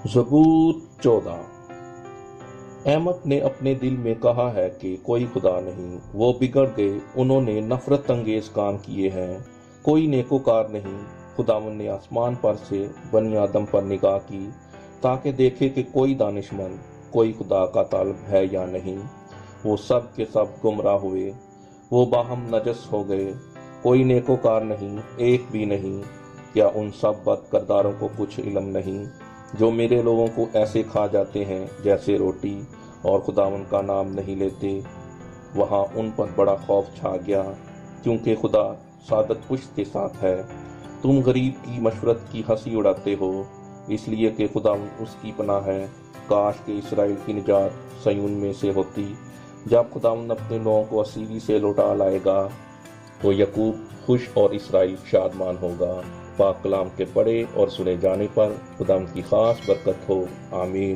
ज़बूर 14। अहमद ने अपने दिल में कहा है कि कोई खुदा नहीं, वो बिगड़ गए, उन्होंने नफरत अंगेज काम किए हैं। कोई नेकोकार नहीं। खुदावन ने आसमान पर से बनी आदम पर निगाह की ताकि देखे कि कोई दानिशमंद, कोई खुदा का तालब है या नहीं। वो सब के सब गुमराह हुए, वो बाहम नजस हो गए, कोई नेकोकार नहीं, एक भी नहीं। क्या उन सब बद करदारों को कुछ इल्म नहीं, जो मेरे लोगों को ऐसे खा जाते हैं जैसे रोटी, और खुदावन का नाम नहीं लेते। वहां उन पर बड़ा खौफ छा गया, क्योंकि खुदा सादत पुश्त के साथ है। तुम गरीब की मशवरत की हंसी उड़ाते हो, इसलिए कि खुदावन उसकी पनाह है। काश के इसराइल की निजात सयून में से होती। जब खुदावन अपने लोगों को असीरी से लौटा लाएगा तो यकूब खुश और इसराइल शादमान होगा। पाक कलाम के पढ़े और सुने जाने पर खुदावन की खास बरकत हो। आमीन।